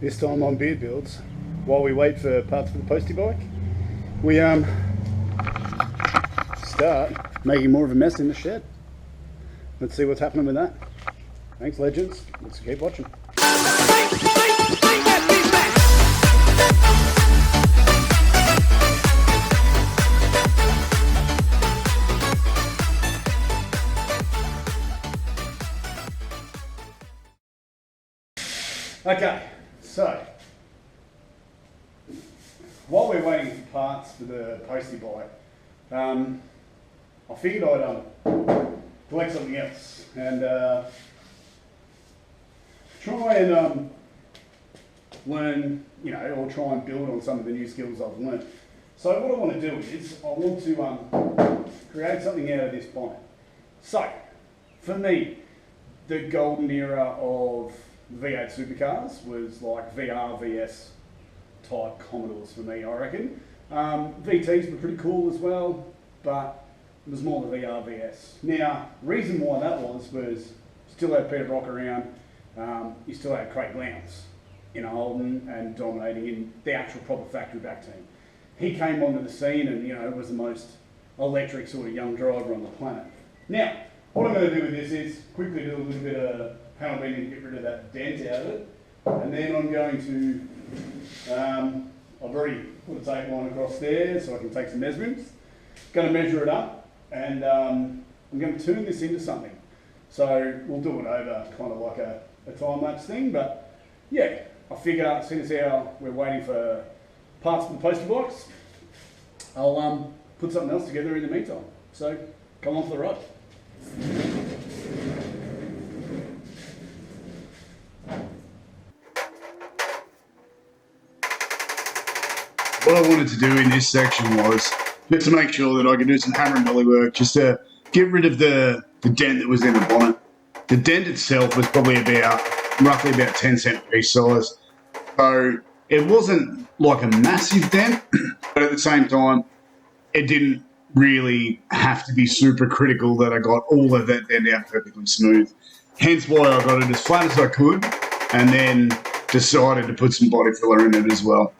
this time on Beard Builds, while we wait for parts for the postie bike, we start making more of a mess in the shed. Let's see what's happening with that. Thanks, legends. Let's keep watching. Okay, so while we're waiting for parts for the postie bike, I figured I'd collect something else and try and learn, or try and build on some of the new skills I've learned. So what I want to do is I want to create something out of this bonnet. So for me, the golden era of V8 Supercars was like VR, VS type Commodores for me, I reckon. VTs were pretty cool as well, but it was more the VR, VS. Now, reason why that was still had Peter Brock around, you still had Craig Lowndes, Holden and dominating in the actual proper factory back team. He came onto the scene and, was the most electric sort of young driver on the planet. Now, what I'm going to do with this is quickly do a little bit of panel beating to get rid of that dent out of it, and then I'm going to, I've already put a tape line across there so I can take some measurements. Going to measure it up, and I'm going to turn this into something. So we'll do it over kind of like a time-lapse thing, but yeah, I figure seeing as how we're waiting for parts for the postie bikes, I'll put something else together in the meantime. So come on for the ride. What I wanted to do in this section was just to make sure that I could do some hammer and dolly work, just to get rid of the dent that was in the bonnet. The dent itself was probably roughly about 10 centimetre size. So it wasn't like a massive dent, but at the same time, it didn't really have to be super critical that I got all of that dent out perfectly smooth. Hence why I got it as flat as I could, and then decided to put some body filler in it as well.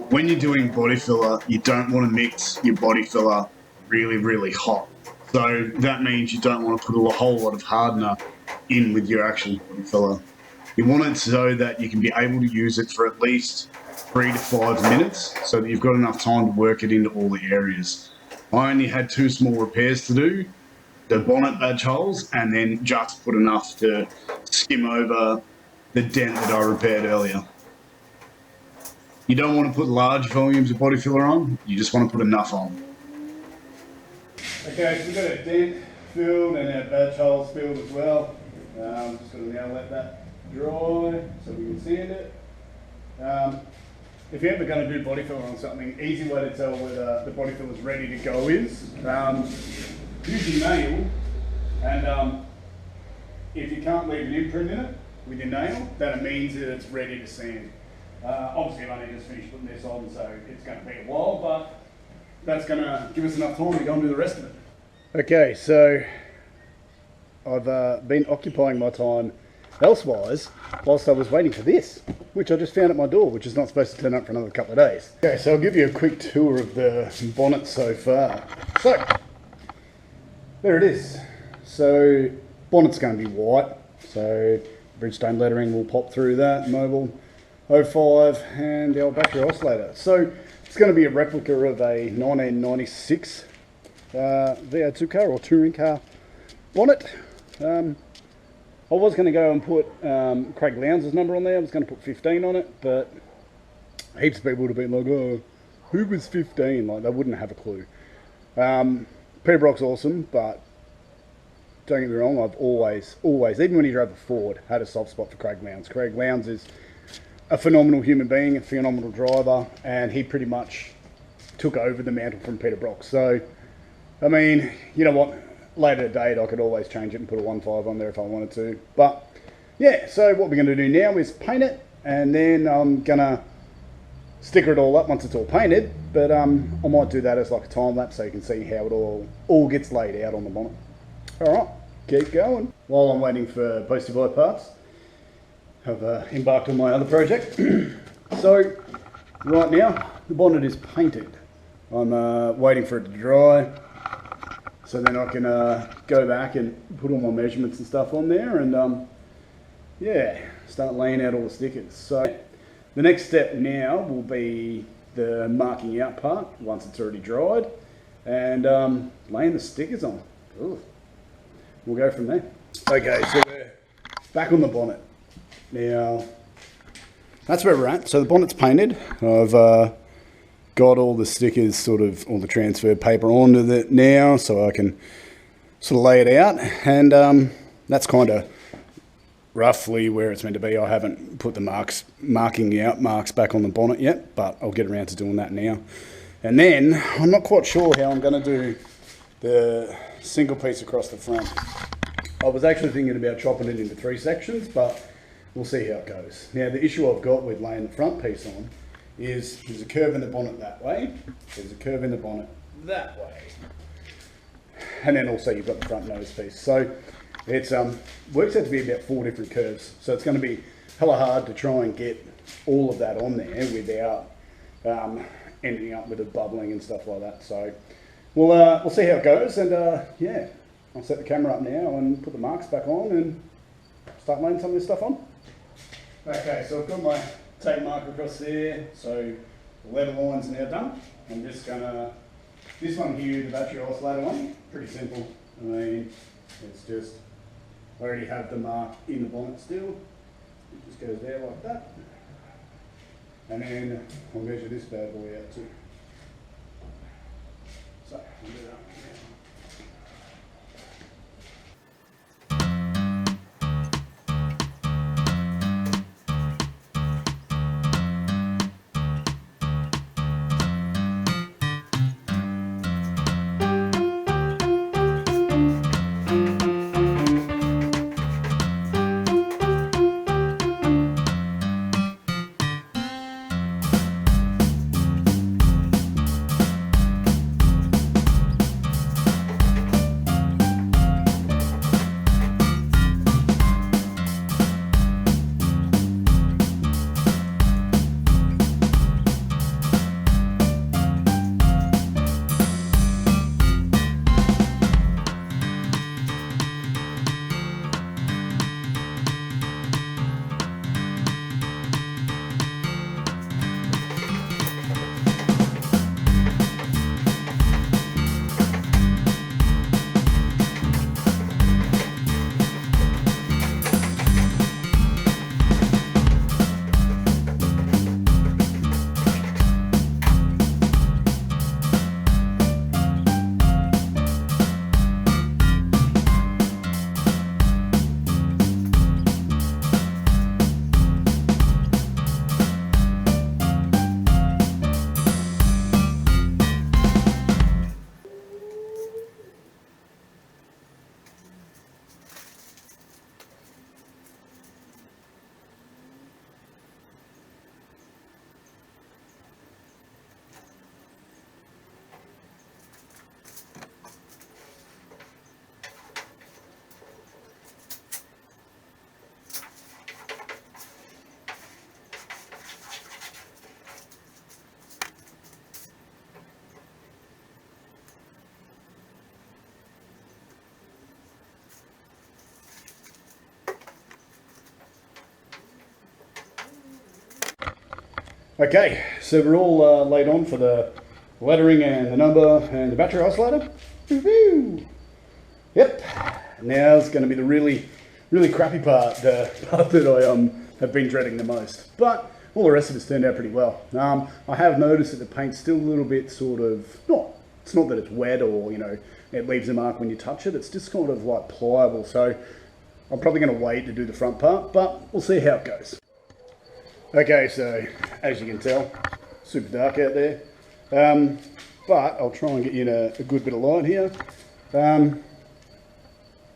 When you're doing body filler, you don't want to mix your body filler really, really hot. So that means you don't want to put a whole lot of hardener in with your actual body filler. You want it so that you can be able to use it for at least 3 to 5 minutes so that you've got enough time to work it into all the areas. I only had 2 small repairs to do, the bonnet badge holes, and then just put enough to skim over the dent that I repaired earlier. You don't want to put large volumes of body filler on, you just want to put enough on. Okay, so we've got our dent filled and our badge holes filled as well. Just going to now let that dry so we can sand it. If you're ever going to do body filler on something, easy way to tell whether the body filler is ready to go is use your nail, and if you can't leave an imprint in it with your nail, that means that it's ready to sand. Obviously I've only just finished putting this on, so it's going to be a while, but that's going to give us enough time to go and do the rest of it. Okay, so I've been occupying my time elsewise whilst I was waiting for this, which I just found at my door, which is not supposed to turn up for another couple of days. Okay, so I'll give you a quick tour of the bonnet so far. So, there it is. So, bonnet's going to be white, so Bridgestone lettering will pop through that, Mobil 05, and the old battery oscillator. So it's going to be a replica of a 1996 V8 Supercar or touring car bonnet. I was going to go and put Craig Lowndes' number on there. I was going to put 15 on it, but heaps of people would have been like, oh, who was 15? Like, they wouldn't have a clue. Peter Brock's awesome, but don't get me wrong, I've always, even when he drove a Ford, had a soft spot for Craig Lowndes. Craig Lowndes is a phenomenal human being, a phenomenal driver, and he pretty much took over the mantle from Peter Brock. So, I mean, you know what? Later date, I could always change it and put a 1.5 on there if I wanted to. But, yeah, so what we're going to do now is paint it, and then I'm going to sticker it all up once it's all painted. But I might do that as like a time lapse so you can see how it all gets laid out on the bonnet. Alright, keep going. While I'm waiting for postie buy parts, I've embarked on my other project. So, right now, the bonnet is painted. I'm waiting for it to dry, so then I can go back and put all my measurements and stuff on there and, yeah, start laying out all the stickers. So, the next step now will be the marking out part, once it's already dried, and laying the stickers on. Ooh. We'll go from there. Okay, so we're back on the bonnet. Now, that's where we're at. So the bonnet's painted. I've got all the stickers, sort of, all the transfer paper onto it now, so I can sort of lay it out. And that's kind of roughly where it's meant to be. I haven't put the marking out marks back on the bonnet yet, but I'll get around to doing that now. And then, I'm not quite sure how I'm going to do the single piece across the front. I was actually thinking about chopping it into 3 sections, but we'll see how it goes. Now, the issue I've got with laying the front piece on is there's a curve in the bonnet that way, there's a curve in the bonnet that way, and then also you've got the front nose piece. So it's works out to be about 4 different curves. So it's going to be hella hard to try and get all of that on there without ending up with it bubbling and stuff like that. So we'll see how it goes, and yeah, I'll set the camera up now and put the marks back on and start laying some of this stuff on. Okay, so I've got my tape marker across there, so the letter line's now done. I'm just gonna, this one here, the battery oscillator one, pretty simple. I mean, it's just, I already have the mark in the bonnet still. It just goes there like that. And then I'll measure this bad boy out too. So, I'll do that. Okay, so we're all laid on for the lettering and the number and the battery oscillator. Woohoo! Yep. Now it's going to be the really really crappy part, the part that I have been dreading the most. But all the rest of it's turned out pretty well. I have noticed that the paint's still a little bit sort of, it's not that it's wet or, you know, it leaves a mark when you touch it. It's just kind of like pliable. So I'm probably going to wait to do the front part, but we'll see how it goes. Okay, so as you can tell, super dark out there. But I'll try and get you in a good bit of light here.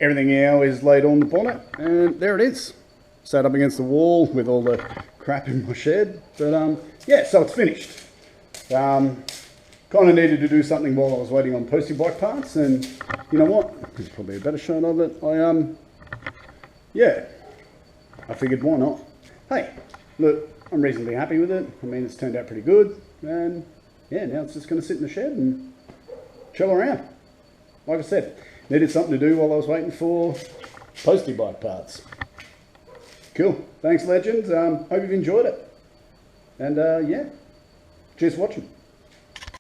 Everything now is laid on the bonnet, and there it is. Sat up against the wall with all the crap in my shed. But yeah, so it's finished. Kind of needed to do something while I was waiting on postie bike parts, and you know what? There's probably a better shot of it. Yeah, I figured why not? Hey, look, I'm reasonably happy with it. I mean, it's turned out pretty good, and yeah, now it's just going to sit in the shed and chill around. Like I said, needed something to do while I was waiting for postie bike parts. Cool. Thanks, legends. Hope you've enjoyed it. And yeah, cheers for watching.